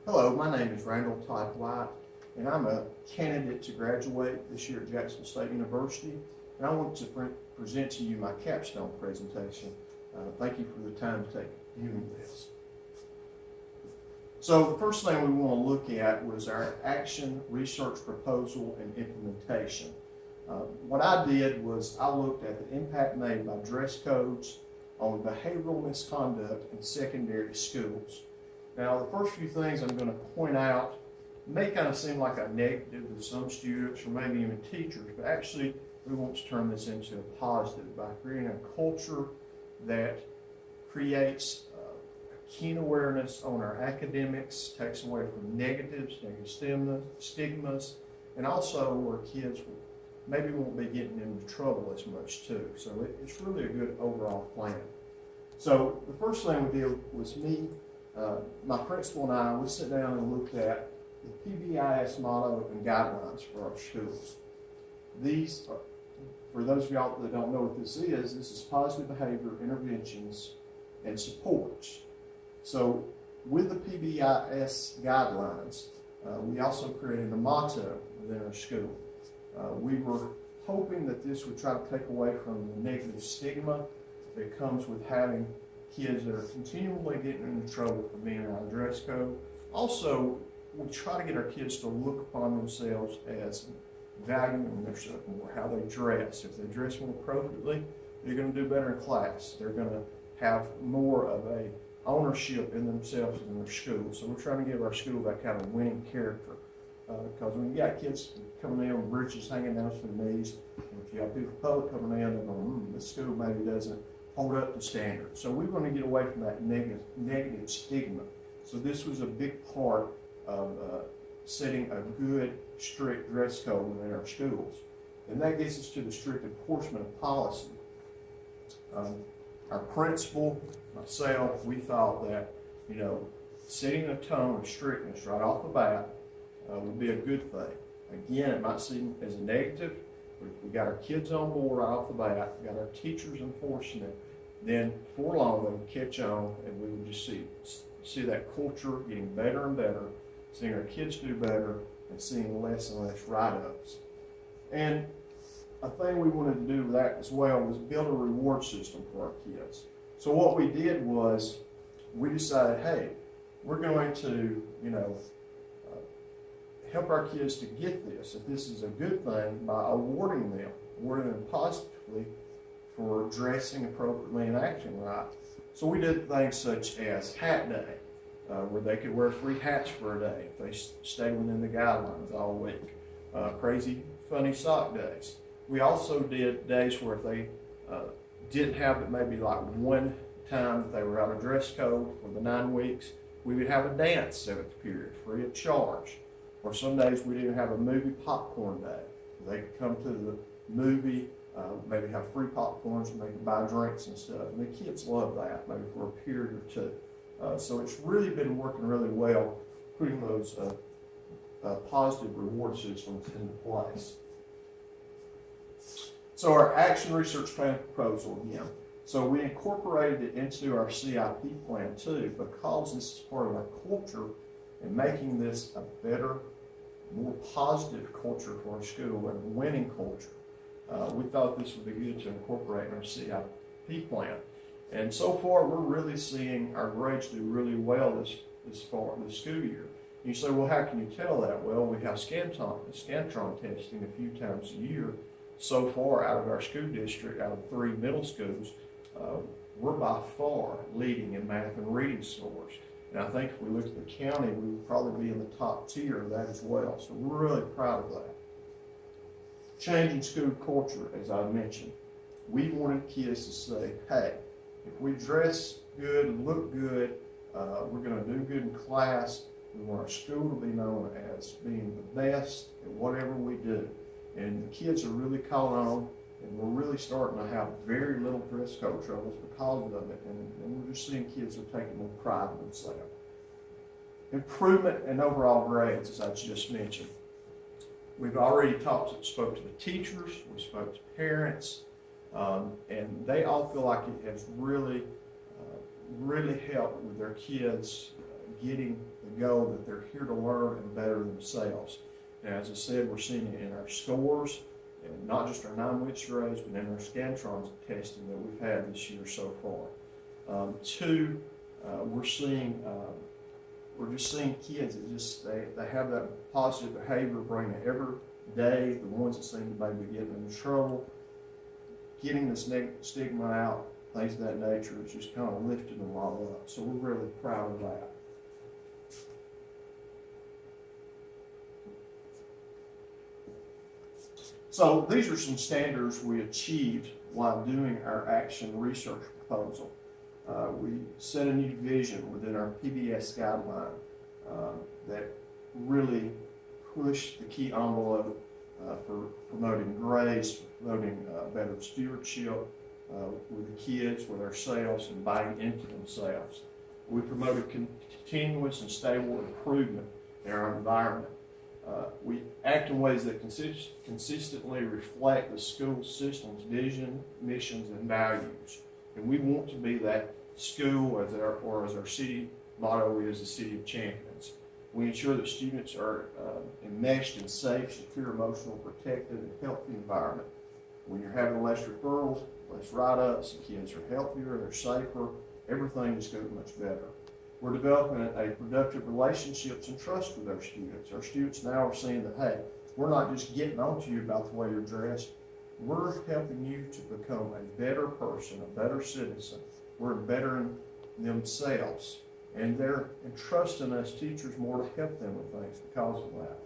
Hello, my name is Randall Todd White, and I'm a candidate to graduate this year at Jackson State University, and I want to present to you my capstone presentation. Thank you for the time to take viewing this. So the first thing we want to look at was our action, research, proposal, and implementation. What I did was I looked at the impact made by dress codes on behavioral misconduct in secondary schools. Now, the first few things I'm going to point out may kind of seem like a negative to some students or maybe even teachers, but actually we want to turn this into a positive by creating a culture that creates a keen awareness on our academics, takes away from negatives, negative stigmas, and also where kids maybe won't be getting into trouble as much too. So it's really a good overall plan. So the first thing we did was my principal and I, we sat down and looked at the PBIS motto and guidelines for our schools. These, for those of y'all that don't know what this is positive behavior interventions and supports. So with the PBIS guidelines, we also created a motto within our school. We were hoping that this would try to take away from the negative stigma that comes with having kids that are continually getting into trouble for being out of dress code. Also, we try to get our kids to look upon themselves as valuing themselves more, how they dress. If they dress more appropriately, they're going to do better in class. They're going to have more of a ownership in themselves and in their school. So we're trying to give our school that kind of winning character. Because when you got kids coming in with breeches hanging down to their knees, and if you have people public coming in, they're going, this school maybe doesn't hold up to standards. So we want to get away from that negative stigma. So this was a big part of setting a good, strict dress code within our schools. And that gets us to the strict enforcement of policy. Our principal, myself, we thought that, setting a tone of strictness right off the bat would be a good thing. Again, it might seem as a negative, but if we got our kids on board right off the bat, we got our teachers enforcing it, then before long they would catch on and we would just see that culture getting better and better, seeing our kids do better and seeing less and less write-ups. And a thing we wanted to do with that as well was build a reward system for our kids. So what we did was we decided, hey, we're going to, help our kids to get this, if this is a good thing, by awarding them positively for dressing appropriately and acting right. So we did things such as Hat Day, where they could wear free hats for a day if they stay within the guidelines all week. Crazy, funny sock days. We also did days where if they didn't have it maybe like one time that they were out of dress code for the 9 weeks, we would have a dance 7th period free of charge. Or some days we'd even have a movie popcorn day. They could come to the movie, maybe have free popcorns and they could buy drinks and stuff. And the kids love that, maybe for a period or two. So it's really been working really well, putting those positive reward systems into place. So our action research plan proposal again. So we incorporated it into our CIP plan too, because this is part of our culture and making this a better, more positive culture for our school and a winning culture. We thought this would be good to incorporate in our CIP plan. And so far, we're really seeing our grades do really well this school year. You say, well, how can you tell that? Well, we have Scantron testing a few times a year. So far, out of our school district, out of 3 middle schools, we're by far leading in math and reading scores. And I think if we look at the county, we would probably be in the top tier of that as well. So we're really proud of that. Changing school culture, as I mentioned. We wanted kids to say, hey, if we dress good, look good, we're going to do good in class. We want our school to be known as being the best at whatever we do. And the kids are really caught on, and we're really starting to have very little dress code troubles because of it. And we're just seeing kids are taking more pride in themselves. Improvement in overall grades, as I just mentioned. We've already spoke to the teachers, we spoke to parents, and they all feel like it has really helped with their kids getting the goal that they're here to learn and better themselves. And as I said, we're seeing it in our scores, and not just our 9-wits grades, but in our Scantrons testing that we've had this year so far. Two, we're just seeing kids that they have that positive behavior, bring it every day. The ones that seem to maybe getting into trouble, getting this stigma out, things of that nature, is just kind of lifting them all up. So we're really proud of that. So these are some standards we achieved while doing our action research proposal. We set a new vision within our PBS guideline that really pushed the key envelope for promoting grace, for promoting better stewardship with the kids, with ourselves, and buying into themselves. We promoted continuous and stable improvement in our environment. We act in ways that consistently reflect the school system's vision, missions, and values. And we want to be that school, as our city motto is, the city of champions. We ensure that students are enmeshed in safe, secure, emotional, protected, and healthy environment. When you're having less referrals, less write-ups, the kids are healthier, they're safer, everything just goes much better. We're developing a productive relationships and trust with our students. Our students now are seeing that, hey, we're not just getting on to you about the way you're dressed. We're helping you to become a better person, a better citizen. We're bettering themselves. And they're entrusting us teachers more to help them with things because of that.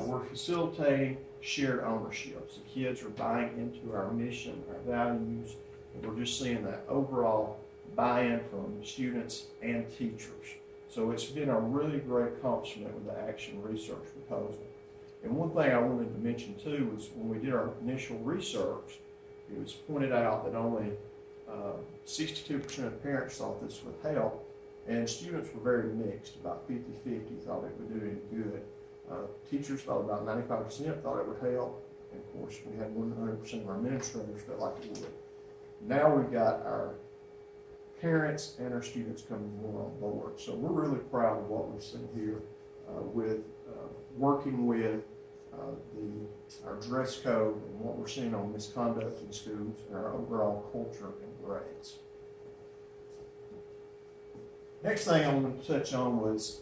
We're facilitating shared ownership. So kids are buying into our mission, our values, and we're just seeing that overall buy-in from students and teachers. So it's been a really great accomplishment with the action research proposal. And one thing I wanted to mention too was when we did our initial research, it was pointed out that only 62% of parents thought this would help, and students were very mixed. About 50-50 thought it would do any good. Teachers thought about 95% thought it would help, and of course we had 100% of our administrators felt like it would. Now we've got our parents and our students coming more on board. So we're really proud of what we've seen here with working with our dress code and what we're seeing on misconduct in schools and our overall culture and grades. Next thing I want to touch on was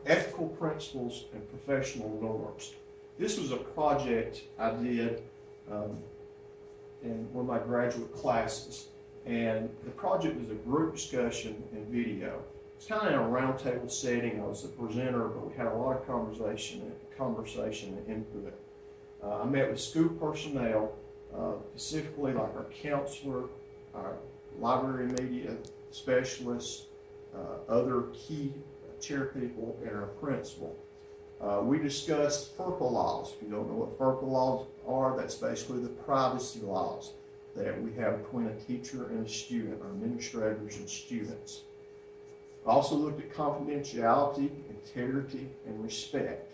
ethical principles and professional norms. This was a project I did in one of my graduate classes. And the project was a group discussion and video. It's kind of in a roundtable setting. I was the presenter, but we had a lot of conversation and input. I met with school personnel, specifically like our counselor, our library media specialists, other key chair people, and our principal. We discussed FERPA laws. If you don't know what FERPA laws are, that's basically the privacy laws that we have between a teacher and a student, our administrators and students. I also looked at confidentiality, integrity, and respect.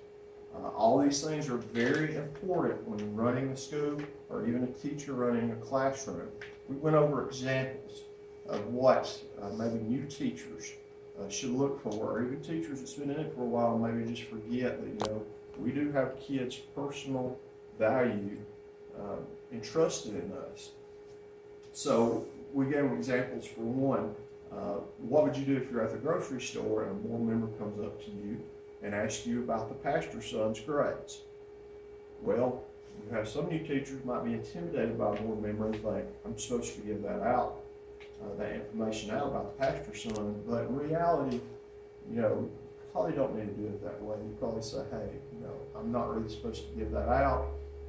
All these things are very important when you're running a school or even a teacher running a classroom. We went over examples of what maybe new teachers should look for, or even teachers that's been in it for a while maybe just forget that, we do have kids' personal value entrusted in us. So we gave them examples. For one, what would you do if you're at the grocery store and a board member comes up to you and asks you about the pastor's son's grades? Well, you have some new teachers might be intimidated by a board member and think, I'm supposed to give that out, that information out about the pastor's son. But in reality, you probably don't need to do it that way. You probably say, hey, I'm not really supposed to give that out.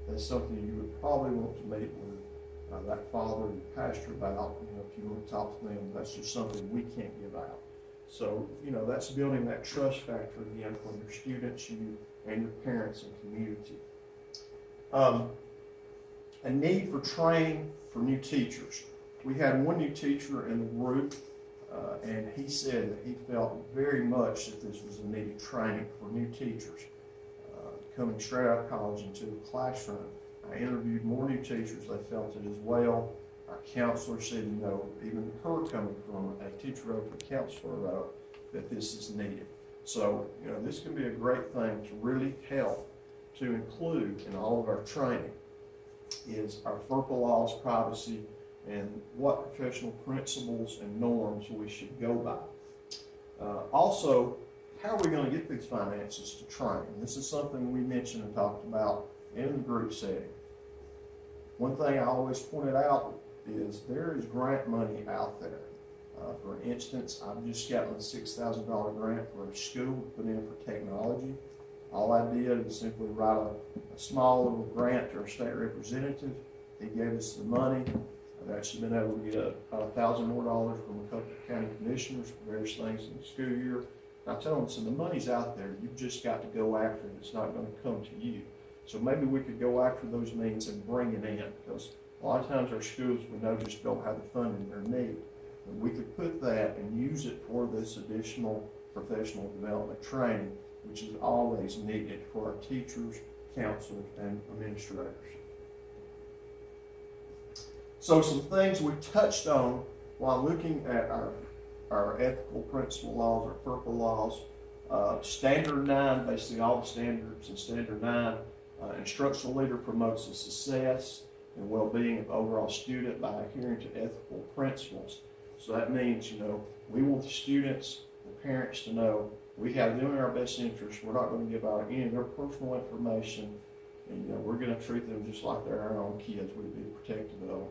That's something you would probably want to meet with that father and pastor about. If you want to talk to them, that's just something we can't give out. So, that's building that trust factor again for your students, you, and your parents and community. A need for training for new teachers. We had one new teacher in the group, and he said that he felt very much that this was a needed training for new teachers coming straight out of college into a classroom. I interviewed more new teachers. They felt it as well. Our counselor said, even her coming from a teacher wrote, the counselor wrote, that this is needed. So, this can be a great thing to really help to include in all of our training is our FERPA laws, privacy, and what professional principles and norms we should go by. Also, how are we going to get these finances to train? This is something we mentioned and talked about in the group setting. One thing I always pointed out is there is grant money out there. For instance, I've just gotten a $6,000 grant for a school to put in for technology. All I did was simply write a small little grant to our state representative. He gave us the money. I've actually been able to get about $1,000 more from a couple of county commissioners for various things in the school year. And I tell them, so the money's out there. You've just got to go after it. It's not going to come to you. So maybe we could go after those means and bring it in, because a lot of times our schools, we know, just don't have the funding they need. And we could put that and use it for this additional professional development training, which is always needed for our teachers, counselors, and administrators. So some things we touched on while looking at our ethical principle laws, our FERPA laws. Standard 9, basically all the standards in Standard 9, instructional leader promotes the success and well-being of overall student by adhering to ethical principles. So that means, we want the students, the parents to know we have them in our best interest. We're not going to give out any of their personal information, and we're going to treat them just like they're our own kids. We'd be protective of them,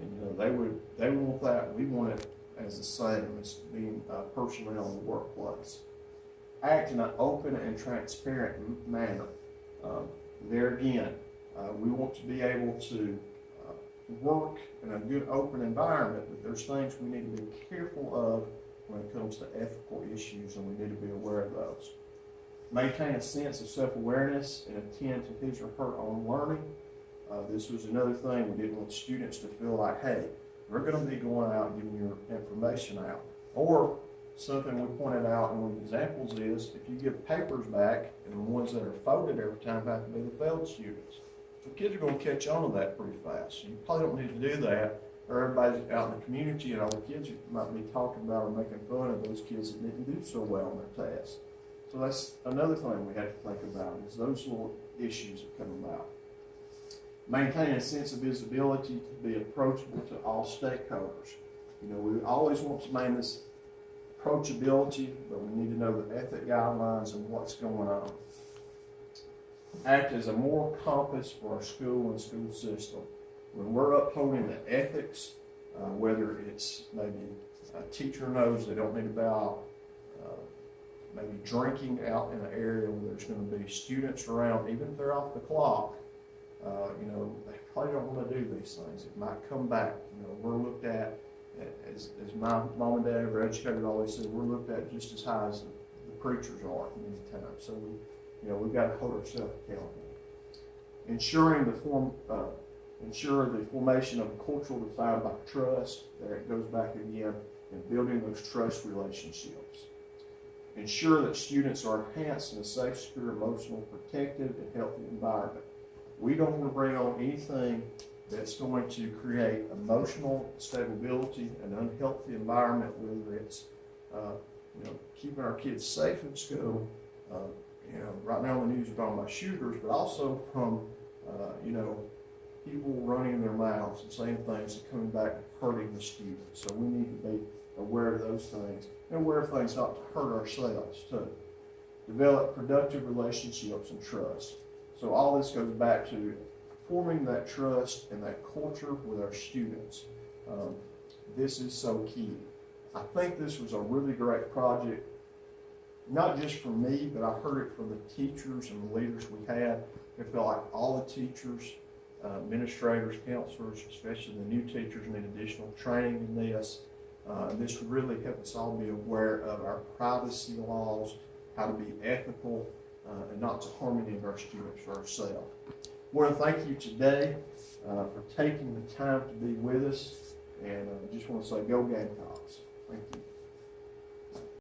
and they want that. We want it as the same as being personnel in the workplace. Act in an open and transparent manner. There again, we want to be able to work in a good open environment, but there's things we need to be careful of when it comes to ethical issues, and we need to be aware of those. Maintain a sense of self-awareness and attend to his or her own learning. This was another thing. We didn't want students to feel like, hey, we're going to be going out and giving your information out. Or something we pointed out in one of the examples is if you give papers back, and the ones that are folded every time have to be the failed students. So kids are going to catch on to that pretty fast. So you probably don't need to do that, or everybody's out in the community and all the kids might be talking about or making fun of those kids that didn't do so well on their tests. So that's another thing we have to think about, is those little issues that come about. Maintain a sense of visibility to be approachable to all stakeholders. We always want to maintain this approachability, but we need to know the ethic guidelines and what's going on. Act as a moral compass for our school and school system. When we're upholding the ethics, whether it's maybe a teacher knows they don't need to be out, maybe drinking out in an area where there's going to be students around, even if they're off the clock, they probably don't want to do these things. It might come back. We're looked at, as my mom and dad were educated always said, we're looked at just as high as the preachers are many times. So we've got to hold ourselves accountable. Ensure the formation of a culture defined by trust. There it goes back again, and building those trust relationships. Ensure that students are enhanced in a safe, secure, emotional, protective, and healthy environment. We don't want to bring on anything that's going to create emotional instability and unhealthy environment, whether it's keeping our kids safe in school. Right now in the news we're talking about shooters, but also from people running their mouths and saying things and coming back and hurting the students. So we need to be aware of those things and aware of things not to hurt ourselves too. Develop productive relationships and trust. So all this goes back to forming that trust and that culture with our students. This is so key. I think this was a really great project, not just for me, but I heard it from the teachers and the leaders we had. I felt like all the teachers, administrators, counselors, especially the new teachers, need additional training in this. This would really help us all be aware of our privacy laws, how to be ethical, and not to harm any of our students or ourselves. I want to thank you today for taking the time to be with us, and just want to say, go Gamecocks. Thank you.